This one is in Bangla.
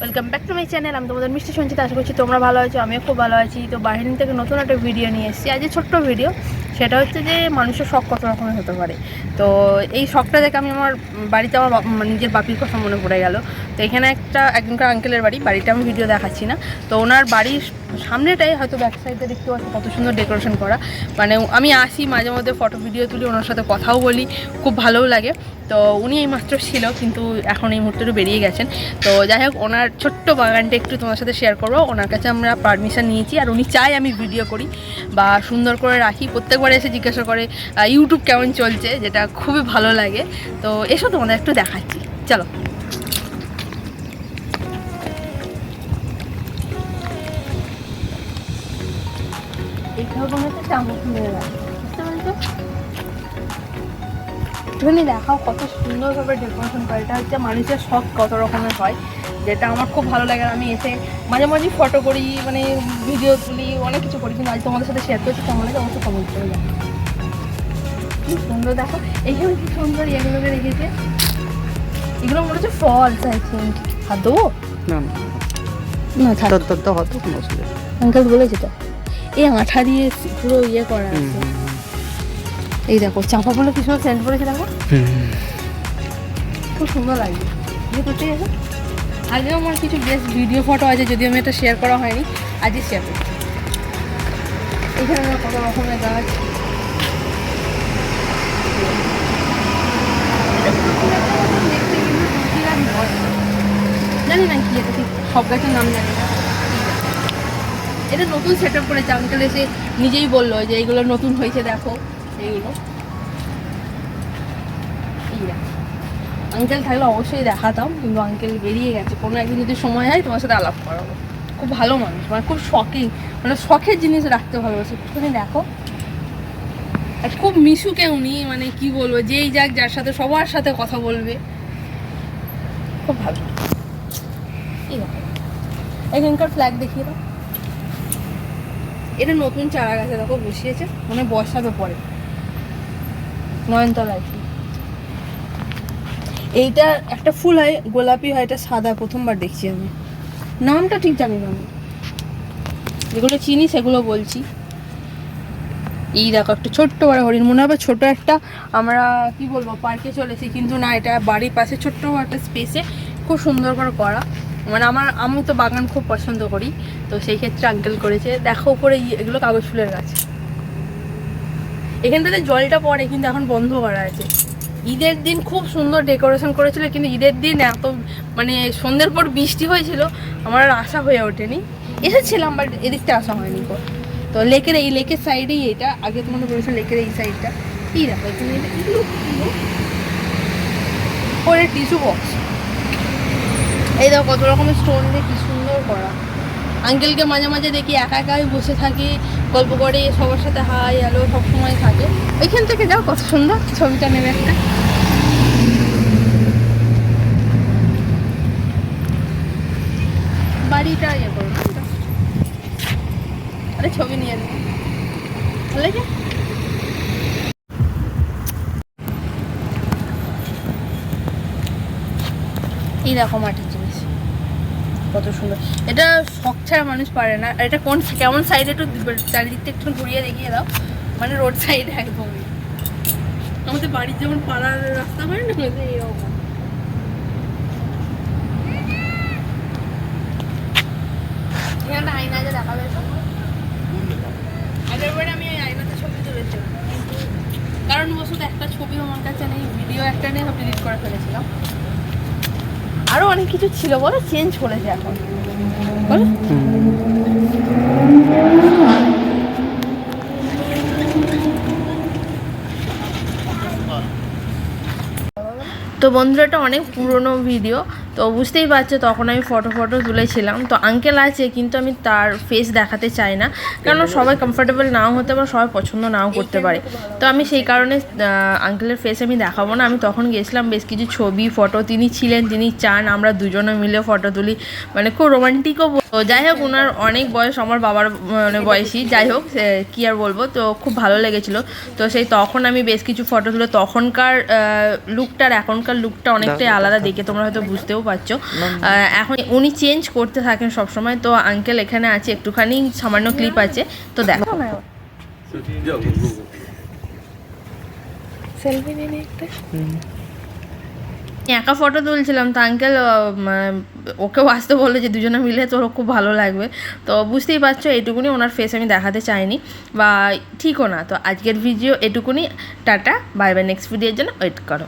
Welcome back to my channel. আমি তোমাদের মিষ্টি সঞ্চিতা, আশা করছি তোমরা ভালো আছো, আমিও খুব ভালো আছি। তো বাহিনী থেকে নতুন একটা ভিডিও নিয়ে এসেছি। আজ ছোট্ট ভিডিও, সেটা হচ্ছে যে মানুষের শখ কত রকমের হতে পারে। তো এই শখটা দেখে আমি আমার বাড়িতে আমার নিজের বাপির কথা মনে পড়ে গেল। তো এখানে একজনকার আঙ্কেলের বাড়িটা আমি ভিডিও দেখাচ্ছি না, তো ওনার বাড়ির সামনেটাই হয়তো ব্যাক সাইডে দেখতে পাচ্ছি কত সুন্দর ডেকোরেশন করা। মানে আমি আসি মাঝে মধ্যে ফটো ভিডিও তুলি, ওনার সাথে কথাও বলি, খুব ভালোও লাগে। তো উনি এই মাত্র ছিল, কিন্তু এখন এই মুহূর্তে বেরিয়ে গেছেন। তো যাই হোক, ওনার ছোট্ট বাগানটা একটু তোমার সাথে শেয়ার করবো। ওনার কাছে আমরা পারমিশন নিয়েছি, আর উনি চাই আমি ভিডিও করি বা সুন্দর করে রাখি। প্রত্যেকবার এসে জিজ্ঞাসা করে ইউটিউব কেমন চলছে, যেটা খুবই ভালো লাগে। তো এসো তোমাদের একটু দেখাচ্ছি, চলো। এখানে দেখাও কত সুন্দরভাবে ডেকোরেশন করে। এটা হচ্ছে মানুষের শখ কত রকমের হয়, যেটা আমার খুব ভালো লাগে। আমি এসে মাঝে মাঝে ফটো করি, মানে ভিডিও তুলি, অনেক কিছু করি, কিন্তু আজ তোমাদের সাথে শেয়ার করছি। কেমন লাগে অবশ্যই কমেন্ট করে যাবো। কি সুন্দর দেখো, এইখানে কি সুন্দর এগুলোকে রেখেছে। এগুলো মনে হচ্ছে ফলস, আই থিঙ্ক। হাত দেবো না না, আঙ্কেল বলেছে তো এই আঠা দিয়ে পুরো ইয়ে করা আছে। এই দেখো চাঁপা ফুলে কি সুন্দর সেন্ট পড়েছে, দেখো খুব সুন্দর লাগে। করতে গেছে আগেও আমার কিছু বেস্ট ভিডিও ফটো আছে, যদি আমি এটা শেয়ার করা হয়নি, আজই শেয়ার করছি। এখানে কত রকমের গাছ, জানি না কি এটা, ঠিক সব গাছের নাম জানি না। এটা নতুন সেট আপ করেছে আঙ্কেল, এসে নিজেই বললো যে এইগুলো নতুন হয়েছে, দেখো এইগুলো। আঙ্কেল থাকলে অবশ্যই দেখাতাম, কিন্তু আঙ্কেল বেরিয়ে গেছে। কোনো একদিন যদি সময় হয় তোমার সাথে আলাপ করাবো। খুব ভালো মানুষ, মানে খুব শখেই, মানে শখের জিনিস রাখতে ভালোবাসে। তুমি দেখো, আর খুব মিশুকে উনি, মানে কি বলবো, যেই যাক যার সাথে সবার সাথে কথা বলবে, খুব ভালো। এই দেখো এখানকার ফ্ল্যাগ দেখিয়ে দাও। এটা নতুন চারা গাছে দেখো বসিয়েছে, মানে বসাবে পরে নয়নতলায়। এইটা একটা ফুল হয় গোলাপি হয়, এটা সাদা, প্রথমবার দেখছি আমি, নামটা ঠিক জানি না। আমি যেগুলো চিনি সেগুলো বলছি। এই দেখো একটা ছোট্ট বড় হরিণ, মনে হবে ছোট একটা আমরা কি বলবো পার্কে চলেছি, কিন্তু না, এটা বাড়ির পাশে ছোট্ট একটা স্পেসে খুব সুন্দর করে করা। মানে আমি তো বাগান খুব পছন্দ করি, তো সেই ক্ষেত্রে আঙ্কেল করেছে। দেখো উপরে এগুলো কাগজ ফুলের গাছ। এখানটাতে জলটা পড়ে, কিন্তু এখন বন্ধ করা আছে। ঈদের দিন খুব সুন্দর ডেকোরেশন করেছিল, কিন্তু ঈদের দিন এত মানে সন্ধ্যের পর বৃষ্টি হয়েছিল, আমার আর আসা হয়ে ওঠেনি। এসেছিলাম বাট এদিকটা আসা হয়নি। তো লেকের সাইডেই এটা, আগে তোমাদের বলেছিল লেকের এই সাইডটা। কি দেখো এখানে ওর টিস্যু বক্স, এই দেখো কত রকমের স্টোন দিয়ে কি সুন্দর করা। আঙ্কেলকে মাঝে মাঝে দেখি একা একাই বসে থাকে, গল্প করে, সবার সাথে হাই হ্যালো সবসময় থাকে। ওইখান থেকে যাও, কত সুন্দর ছবিটা নেবে একটা। বাড়িটা ইয়ে করো, আরে ছবি নিয়ে নেবে, ভালো লাগে। এই দেখো মাটির জিনিস কত সুন্দর। এটা শখ ছাড়া মানুষ পারে না। এটা কেমন সাইডে একটু চারিদিকটা একটু ঘুরিয়ে দেখিয়ে দাও, মানে রোড সাইডে একদমই আমাদের বাড়ির যেমন পাড়ার রাস্তা হয় না, এরকম। এখানে আয়না যে দেখাবে, আগের বারে আমি আয়নাতে ছবি তুলেছিলাম, কারণ বসত একটা ছবি আমার কাছে নেই, ভিডিও একটা নিয়ে সব ডিলিট করে ফেলেছিলাম। আরো অনেক কিছু ছিল, বলো চেঞ্জ করেছে এখন, বলো। তো বন্ধুরা, এটা অনেক পুরনো ভিডিও, তো বুঝতেই পারছো তখন আমি ফটো তুলেছিলাম। তো আঙ্কেল আছে, কিন্তু আমি তার ফেস দেখাতে চাই না, কারণ সবাই কমফোর্টেবল নাও হতে পারে, সবাই পছন্দ নাও করতে পারে। তো আমি সেই কারণে আঙ্কেলের ফেস আমি দেখাবো না। আমি তখন গেছিলাম বেশ কিছু ছবি ফটো, তিনি ছিলেন, তিনি চান আমরা দুজনে মিলে ফটো তুলি, মানে খুব রোমান্টিকও তো যাই হোক, ওনার অনেক বয়স আমার বাবার মানে বয়সী, যাই হোক কী আর বলবো। তো খুব ভালো লেগেছিলো। তো সেই তখন আমি বেশ কিছু ফটো তুলে, তখনকার লুকটার এখনকার লুকটা অনেকটাই আলাদা, দেখে তোমরা হয়তো বুঝতেও পারছো। এখন উনি চেঞ্জ করতে থাকেন সবসময়। তো আঙ্কেল এখানে আছে, একটুখানি সামান্য ক্লিপ আছে, তো দেখো। সেলফি নিয়ে একটা একা ফটো তুলছিলাম, তো আঙ্কেল ওকেও আসতে বললো যে দুজনে মিলে তোর খুব ভালো লাগবে। তো বুঝতেই পারছো, এটুকুনি ওনার ফেস আমি দেখাতে চাইনি, বা ঠিকও না। তো আজকের ভিডিও এটুকুনি, টাটা, বাই বাই, নেক্সট ভিডিওর জন্য ওয়েট করো।